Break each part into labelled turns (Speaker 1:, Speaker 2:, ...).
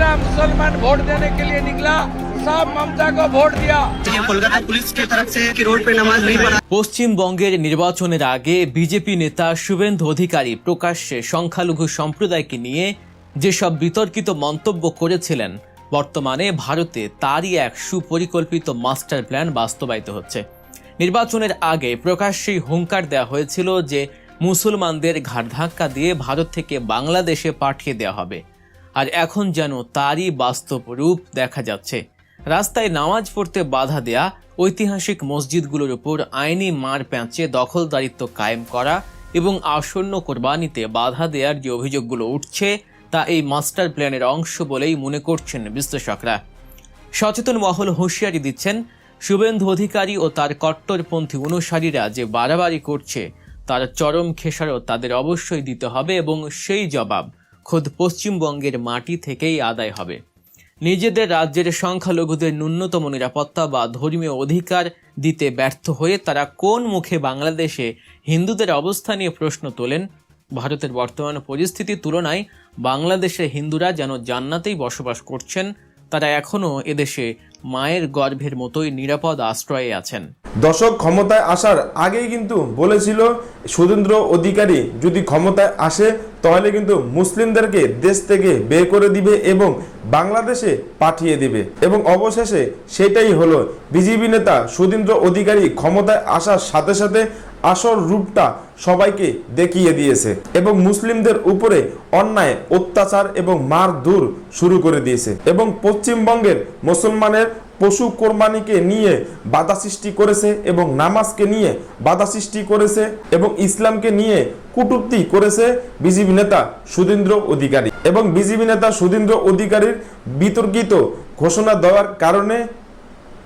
Speaker 1: जितना मुसलमान वोट देने के लिए निकला सब ममता को वोट दिया।
Speaker 2: कोलकाता पुलिस की तरफ से कि रोड पे नमाज नहीं पढ़ा।
Speaker 3: পশ্চিমবঙ্গের নির্বাচনের আগে বিজেপি নেতা শুভেন্দু অধিকারী প্রকাশ্যে সংখ্যালঘু সম্প্রদায়কে নিয়ে যেসব বিতর্কিত মন্তব্য করেছিলেন, বর্তমানে ভারতে তারই এক সুপরিকল্পিত মাস্টার প্ল্যান বাস্তবায়িত হচ্ছে। নির্বাচনের আগে প্রকাশ্যেই হুঙ্কার দেওয়া হয়েছিল যে মুসলমানদের ঘাড় ধাক্কা দিয়ে ভারত থেকে বাংলাদেশে পাঠিয়ে দেওয়া হবে, আর এখন যেন তারই বাস্তব রূপ দেখা যাচ্ছে। রাস্তায় নামাজ পড়তে বাধা দেয়া, ঐতিহাসিক মসজিদগুলোর উপর আইনি মার প্যাঁচে দখলদারিত্ব কায়েম করা এবং আসন্ন কোরবানিতে বাধা দেওয়ার যে অভিযোগগুলো উঠছে তা এই মাস্টার প্ল্যানের অংশ বলেই মনে করছেন বিশ্লেষকরা। সচেতন মহল হুঁশিয়ারি দিচ্ছেন, শুভেন্দু অধিকারী ও তার কট্টরপন্থী অনুসারীরা যে বাড়াবাড়ি করছে তার চরম খেসারত তাদের অবশ্যই দিতে হবে এবং সেই জবাব খোদ পশ্চিমবঙ্গের মাটি থেকেই আদায় হবে। নিজেদের রাজ্যের সংখ্যালঘুদের ন্যূনতম নিরাপত্তা বা ধর্মীয় অধিকার দিতে ব্যর্থ হয়ে তারা কোন মুখে বাংলাদেশে হিন্দুদের অবস্থা নিয়ে প্রশ্ন তোলেন। ভারতের বর্তমান পরিস্থিতির তুলনায় বাংলাদেশের হিন্দুরা যেন জান্নাতেই বসবাস করছেন, তারা এখনও এদেশে মায়ের গর্ভের মতোই নিরাপদ আশ্রয়ে আছেন।
Speaker 4: দশক ক্ষমতায় আসার আগেই কিন্তু বলেছিল শুভেন্দু অধিকারী যদি ক্ষমতায় আসে তাহলে কিন্তু মুসলিমদেরকে দেশ থেকে বের করে দিবে এবং বাংলাদেশে পাঠিয়ে দিবে, এবং অবশেষে সেটাই হলো। বিজেপি নেতা শুভেন্দু অধিকারী ক্ষমতায় আসার সাথে সাথে আসল রূপটা সবাইকে দেখিয়ে দিয়েছে এবং মুসলিমদের উপরে অন্যায় অত্যাচার এবং মারধর শুরু করে দিয়েছে এবং পশ্চিমবঙ্গের মুসলমানের পশু কোরবানিকে নিয়ে বাধা সৃষ্টি করেছে এবং নামাজকে নিয়ে বাধা সৃষ্টি করেছে এবং ইসলামকে নিয়ে কটূক্তি করেছে বিজেপি নেতা শুভেন্দু অধিকারী। এবং বিজেপি নেতা শুভেন্দু অধিকারীর বিতর্কিত ঘোষণা দেওয়ার কারণে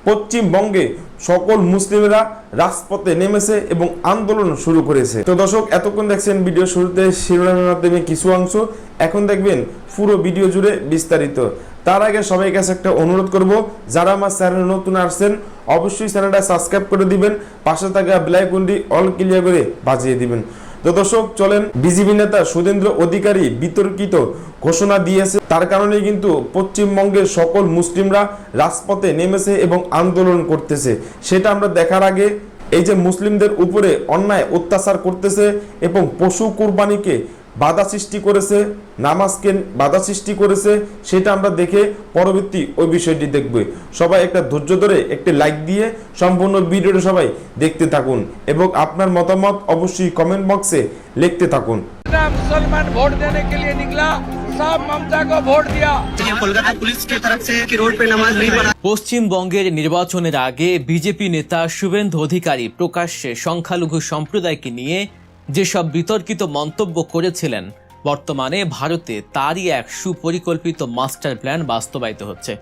Speaker 4: পশ্চিমবঙ্গে সকল মুসলিমরা রাজপথে নেমেছে এবং আন্দোলন শুরু করেছে। তো দর্শক, এতক্ষণ দেখছেন ভিডিও শুরুতে শিরোনামের মাধ্যমে কিছু অংশ, এখন দেখবেন পুরো ভিডিও জুড়ে বিস্তারিত। তার আগে সবাই কাছে একটা অনুরোধ করব, যারা আমার চ্যানেলে নতুন আসছেন অবশ্যই চ্যানেলটা সাবস্ক্রাইব করে দিবেন, পাশে থাকা বেল আইকনটি অল ক্লিয়ার করে বাজিয়ে দিবেন। তো দর্শক চলেন, বিজেপি নেতা শুভেন্দু অধিকারী বিতর্কিত ঘোষণা দিয়েছে, তার কারণে কিন্তু পশ্চিমবঙ্গের সকল মুসলিমরা রাজপথে নেমেছে এবং আন্দোলন করতেছে। সেটা আমরা দেখার আগে এই যে মুসলিমদের উপরে অন্যায় অত্যাচার করতেছে এবং পশু কুরবানিকে বাধা সৃষ্টি করেছে, নামাজকে বাধা সৃষ্টি করেছে, সেটা আমরা দেখে পরবর্তী ওই বিষয়টি দেখব। সবাই একটা ধৈর্য ধরে একটি লাইক দিয়ে সম্পূর্ণ ভিডিওটা সবাই দেখতে থাকুন এবং আপনার মতামত অবশ্যই কমেন্ট বক্সে লিখতে থাকুন।
Speaker 1: मुसलमान वोट देने के लिए निकला सब ममता को वोट दिया।
Speaker 2: कोलकाता पुलिस की तरफ से कि रोड पे नमाज नहीं पढ़ा।
Speaker 3: পশ্চিমবঙ্গের নির্বাচনের আগে বিজেপি নেতা শুভেন্দু অধিকারী প্রকাশ্যে সংখ্যালঘু সম্প্রদায়কে নিয়ে যেসব বিতর্কিত মন্তব্য করেছিলেন, বর্তমানে ভারতে তারই এক সুপরিকল্পিত মাস্টার প্ল্যান বাস্তবায়িত হচ্ছে।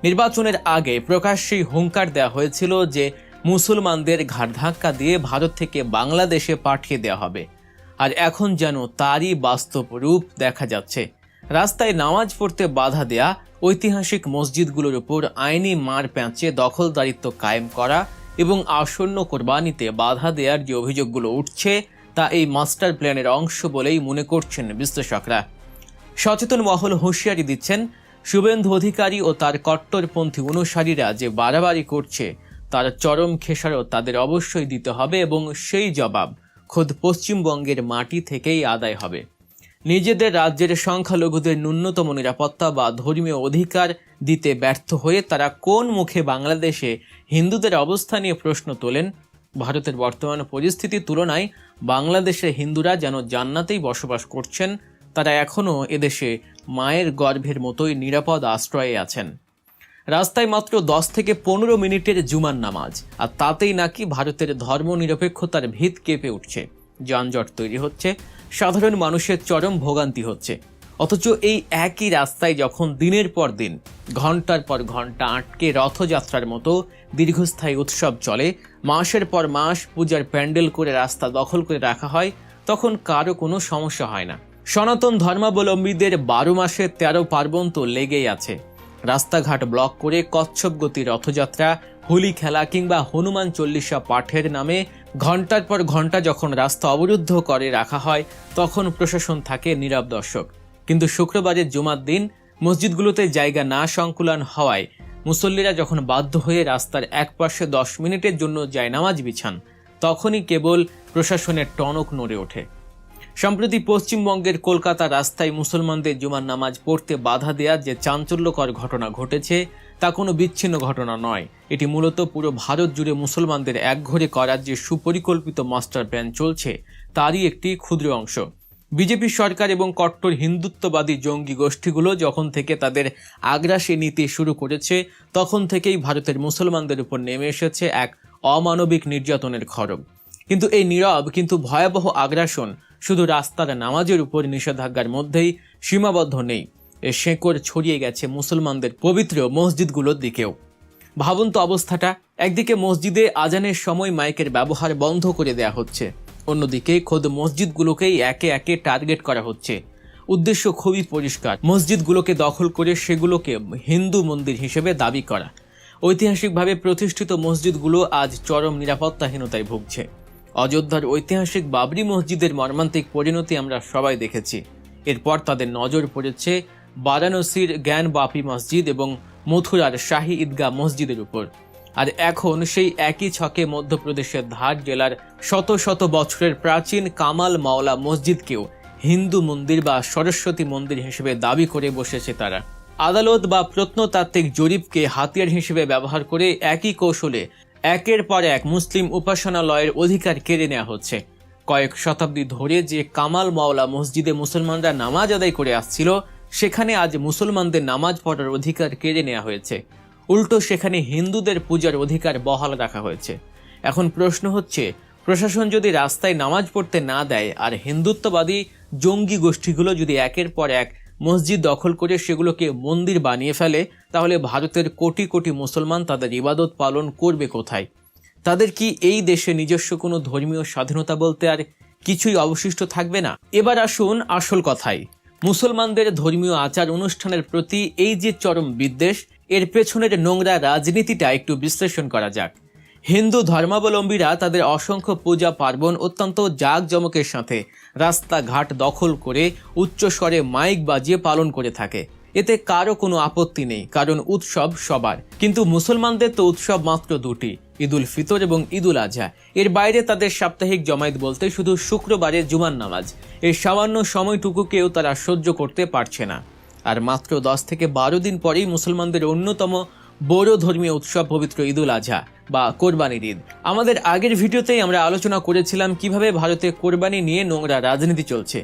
Speaker 3: নির্বাচনের আগে প্রকাশ্যেই হুঙ্কার দেওয়া হয়েছিল যে মুসলমানদের ঘাড় ধাক্কা দিয়ে ভারত থেকে বাংলাদেশে পাঠিয়ে দেওয়া হবে, আর এখন যেন তারই বাস্তব রূপ দেখা যাচ্ছে। রাস্তায় নামাজ পড়তে বাধা দেয়া, ঐতিহাসিক মসজিদগুলোর উপর আইনি মার প্যাঁচে দখলদারিত্ব কায়েম করা এবং আসন্ন কোরবানিতে বাধা দেওয়ার যে অভিযোগগুলো উঠছে তা এই মাস্টার প্ল্যানের অংশ বলেই মনে করছেন বিশ্লেষকরা। সচেতন মহল হুঁশিয়ারি দিচ্ছেন, শুভেন্দু অধিকারী ও তার কট্টরপন্থী অনুসারীরা যে বাড়াবাড়ি করছে তার চরম খেসারত তাদের অবশ্যই দিতে হবে এবং সেই জবাব খোদ পশ্চিমবঙ্গের মাটি থেকেই আদায় হবে। নিজেদের রাজ্যের সংখ্যালঘুদের ন্যূনতম নিরাপত্তা বা ধর্মীয় অধিকার দিতে ব্যর্থ হয়ে তারা কোন মুখে বাংলাদেশে হিন্দুদের অবস্থা নিয়ে প্রশ্ন তোলেন। ভারতের বর্তমান পরিস্থিতির তুলনায় বাংলাদেশের হিন্দুরা যেন জান্নাতেই বসবাস করছেন, তারা এখনও এদেশে মায়ের গর্ভের মতোই নিরাপদ আশ্রয়ে আছেন। রাস্তায় মাত্র 10 থেকে 15 মিনিটের জুমার নামাজ, আর তাতেই নাকি ভারতের ধর্মনিরপেক্ষতার ভিত কেঁপে উঠছে, যানজট তৈরি হচ্ছে, সাধারণ মানুষের চরম ভোগান্তি হচ্ছে। অথচ এই একই রাস্তায় যখন দিনের পর দিন ঘন্টার পর ঘন্টা আটকে রথযাত্রার মতো দীর্ঘস্থায়ী উৎসব চলে, মাসের পর মাস পূজার প্যান্ডেল করে রাস্তা দখল করে রাখা হয়, তখন কারো কোনো সমস্যা হয় না। সনাতন ধর্মাবলম্বীদের 12 মাসে 13 পার্বণ তো লেগেই আছে। রাস্তাঘাট ব্লক করে কচ্ছপ গতি রথযাত্রা, হোলি খেলা কিংবা হনুমান চল্লিশা পাঠের নামে ঘন্টার পর ঘন্টা যখন রাস্তা অবরুদ্ধ করে রাখা হয়, তখন প্রশাসন থাকে নীরব দর্শক। কিন্তু শুক্রবারের জুমার দিন মসজিদগুলোতে জায়গা না সংকুলান হওয়ায় মুসল্লিরা যখন বাধ্য হয়ে রাস্তার একপাশে 10 মিনিটের জন্য জায়নামাজ বিছান, তখনই কেবল প্রশাসনের টনক নড়ে ওঠে। সম্প্রতি পশ্চিমবঙ্গের কলকাতা রাস্তায় মুসলমানদের জুমার নামাজ পড়তে বাধা দেওয়ার যে চাঞ্চল্যকর ঘটনা ঘটেছে তা কোনো বিচ্ছিন্ন ঘটনা নয়। এটি মূলত পুরো ভারত জুড়ে মুসলমানদের একঘরে করার যে সুপরিকল্পিত মাস্টার প্ল্যান চলছে তারই একটি ক্ষুদ্র অংশ। বিজেপি সরকার এবং কট্টর হিন্দুত্ববাদী জঙ্গি গোষ্ঠীগুলো যখন থেকে তাদের আগ্রাসী নীতি শুরু করেছে, তখন থেকেই ভারতের মুসলমানদের উপর নেমে এসেছে এক অমানবিক নির্যাতনের খড়গ। কিন্তু এই নীরব কিন্তু ভয়াবহ আগ্রাসন শুধু রাস্তার নামাজের উপর নিষেধাজ্ঞার মধ্যেই সীমাবদ্ধ নেই, এর শেকড় ছড়িয়ে গেছে মুসলমানদের পবিত্র মসজিদগুলোর দিকেও। ভাবুন তো অবস্থাটা, একদিকে মসজিদে আজানের সময় মাইকের ব্যবহার বন্ধ করে দেয়া হচ্ছে, অন্যদিকে খোদ মসজিদগুলোকেই একে একে টার্গেট করা হচ্ছে। উদ্দেশ্য খুবই পরিষ্কার, মসজিদগুলোকে দখল করে সেগুলোকে হিন্দু মন্দির হিসেবে দাবি করা। ঐতিহাসিকভাবে প্রতিষ্ঠিত মসজিদগুলো আজ চরম নিরাপত্তাহীনতায় ভুগছে। অযোধ্যার ঐতিহাসিক বাবরি মসজিদের মর্মান্তিক পরিণতি আমরা সবাই দেখেছি। এরপর তাদের নজর পড়েছে বারাণসীর জ্ঞান বাপি মসজিদ এবং মথুরার শাহী ঈদগাহ মসজিদের উপর। আর এখন সেই একই ছকে মধ্যপ্রদেশের ধার জেলার শত শত বছরের প্রাচীন কামাল মাওলা মসজিদকেও হিন্দু মন্দির বা সরস্বতী মন্দির হিসেবে দাবি করে বসেছে তারা। আদালত বা প্রত্নতাত্ত্বিক জরিপকে হাতিয়ার হিসেবে ব্যবহার করে একই কৌশলে একের পর এক মুসলিম উপাসনালয়ের অধিকার কেড়ে নেওয়া হচ্ছে। কয়েক শতাব্দী ধরে যে কামাল মাওলা মসজিদে মুসলমানরা নামাজ আদায় করে আসছিল, সেখানে আজ মুসলমানদের নামাজ পড়ার অধিকার কেড়ে নেওয়া হয়েছে। উল্টো সেখানে হিন্দুদের পূজার অধিকার বহাল রাখা হয়েছে। এখন প্রশ্ন হচ্ছে, প্রশাসন যদি রাস্তায় নামাজ পড়তে না দেয় আর হিন্দুত্ববাদী জঙ্গি গোষ্ঠীগুলো যদি একের পর এক মসজিদ দখল করে সেগুলোকে মন্দির বানিয়ে ফেলে, তাহলে ভারতের কোটি কোটি মুসলমান তাদের ইবাদত পালন করবে কোথায়? তাদের কি এই দেশে নিজস্ব কোনো ধর্মীয় স্বাধীনতা বলতে আর কিছুই অবশিষ্ট থাকবে না? এবার আসুন আসল কথায়। মুসলমানদের ধর্মীয় আচার অনুষ্ঠানের প্রতি এই যে চরম বিদ্বেষ, এর পেছনের নোংরা রাজনীতিটা একটু বিশ্লেষণ করা যাক। হিন্দু ধর্মাবলম্বীরা তাদের অসংখ্য পূজা পার্বণ অত্যন্ত জাঁকজমকের সাথে রাস্তাঘাট দখল করে উচ্চস্বরে মাইক বাজিয়ে পালন করে থাকে। এতে কারো কোনো আপত্তি নেই, কারণ উৎসব সবার। কিন্তু মুসলমানদের তো উৎসব মাত্র দুটি, ঈদুল ফিতর এবং ঈদুল আজহা। এর বাইরে তাদের সাপ্তাহিক জমায়েত বলতে শুধু শুক্রবারে জুমার নামাজ। এই সামান্য সময়টুকুকেও তারা সহ্য করতে পারছে না। আর মাত্র 10 থেকে 12 দিন পরেই মুসলমানদের অন্যতম বড় ধর্মীয় উৎসব পবিত্র ঈদুল আজহা বা কোরবানির ঈদ। আমাদের আগের ভিডিওতেই আমরা আলোচনা করেছিলাম কিভাবে ভারতে কোরবানি নিয়ে নোংরা রাজনীতি চলছে,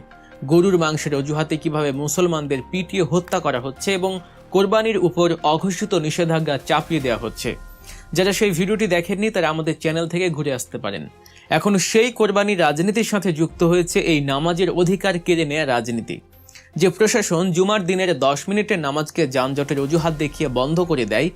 Speaker 3: গরুর মাংসের অজুহাতে কিভাবে মুসলমানদের পিটিয়ে হত্যা করা হচ্ছে এবং কোরবানির উপর অঘোষিত নিষেধাজ্ঞা চাপিয়ে দেওয়া হচ্ছে। যারা সেই ভিডিওটি দেখেননি তারা আমাদের চ্যানেল থেকে ঘুরে আসতে পারেন। এখন সেই কোরবানির রাজনীতির সাথে যুক্ত হয়েছে এই নামাজের অধিকার কেড়ে নেওয়া রাজনীতি। যে প্রশাসন জুমার দিনের 10 মিনিটের নামাজকে যানজটের অজুহাত দেখিয়ে বন্ধ করে দেয়,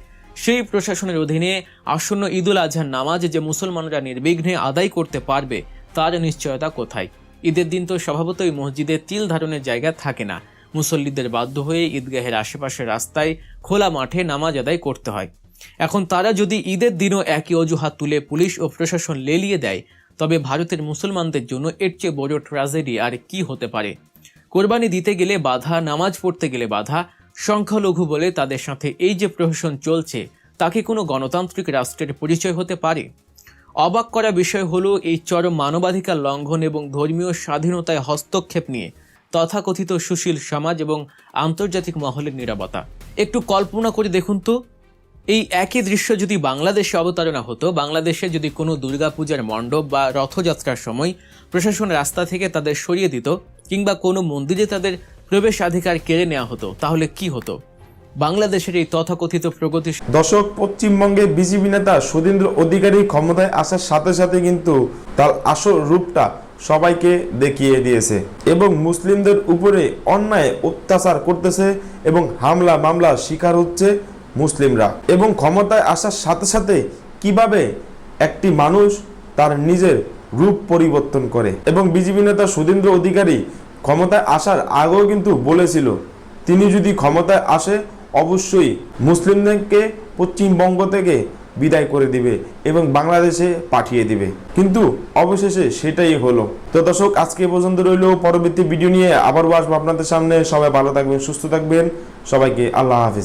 Speaker 3: সেই প্রশাসনের অধীনে আসন্ন ঈদুল আজহার নামাজ যে মুসলমানরা নির্বিঘ্নে আদায় করতে পারবে তার নিশ্চয়তা কোথায়? ঈদের দিন তো স্বভাবতই মসজিদে তিল ধারণের জায়গা থাকে না। মুসল্লিদের বাধ্য হয়ে ঈদগাহের আশেপাশের রাস্তায় খোলা মাঠে নামাজ আদায় করতে হয়। এখন তারা যদি ঈদের দিনও একই অজুহাত তুলে পুলিশ ও প্রশাসন লেলিয়ে দেয়, তবে ভারতের মুসলমানদের জন্য এর চেয়ে বড় ট্র্যাজেডি আর কি হতে পারে? কোরবানি দিতে গেলে বাধা, নামাজ পড়তে গেলে বাধা, সংখ্যালঘু বলে তাদের সাথে এই যে প্রহসন চলছে, তাকে কোনো গণতান্ত্রিক রাষ্ট্রের পরিচয় হতে পারে? অবাক করা বিষয় হলো এই চরম মানবাধিকার লঙ্ঘন এবং ধর্মীয় স্বাধীনতায় হস্তক্ষেপ নিয়ে তথাকথিত সুশীল সমাজ এবং আন্তর্জাতিক মহলের নীরবতা। একটু কল্পনা করে দেখুন তো, এই একই দৃশ্য যদি বাংলাদেশে অবতারণা হতো, বাংলাদেশে যদি কোনো দুর্গাপূজার মণ্ডপ বা রথযাত্রার সময় প্রশাসন রাস্তা থেকে তাদের সরিয়ে দিত কিংবা কোনো মন্দিরে তাদের প্রবেশাধিকার কেড়ে নেওয়া হতো, তাহলে কি হতো? বাংলাদেশের এই তথাকথিত প্রগতি।
Speaker 4: দর্শক, পশ্চিমবঙ্গে বিজেপি নেতা সুধীন্দ্র অধিকারী ক্ষমতায় আসার সাথে সাথে কিন্তু তার আসল রূপটা সবাইকে দেখিয়ে দিয়েছে এবং মুসলিমদের উপরে অন্যায় অত্যাচার করতেছে এবং হামলা মামলার শিকার হচ্ছে মুসলিমরা। এবং ক্ষমতায় আসার সাথে সাথে কিভাবে একটি মানুষ তার নিজের রূপ পরিবর্তন করে। এবং বিজেপি নেতা সুধীন্দ্র অধিকারী ক্ষমতায় আসার আগেও কিন্তু বলেছিল তিনি যদি ক্ষমতায় আসে অবশ্যই মুসলিমদেরকে পশ্চিমবঙ্গ থেকে বিদায় করে দিবে এবং বাংলাদেশে পাঠিয়ে দিবে, কিন্তু অবশেষে সেটাই হলো। তো দর্শক, আজকে পর্যন্ত রইল। পরবর্তী ভিডিও নিয়ে আবারও আসবো আপনাদের সামনে। সবাই ভালো থাকবেন, সুস্থ থাকবেন। সবাইকে আল্লাহ হাফিজ।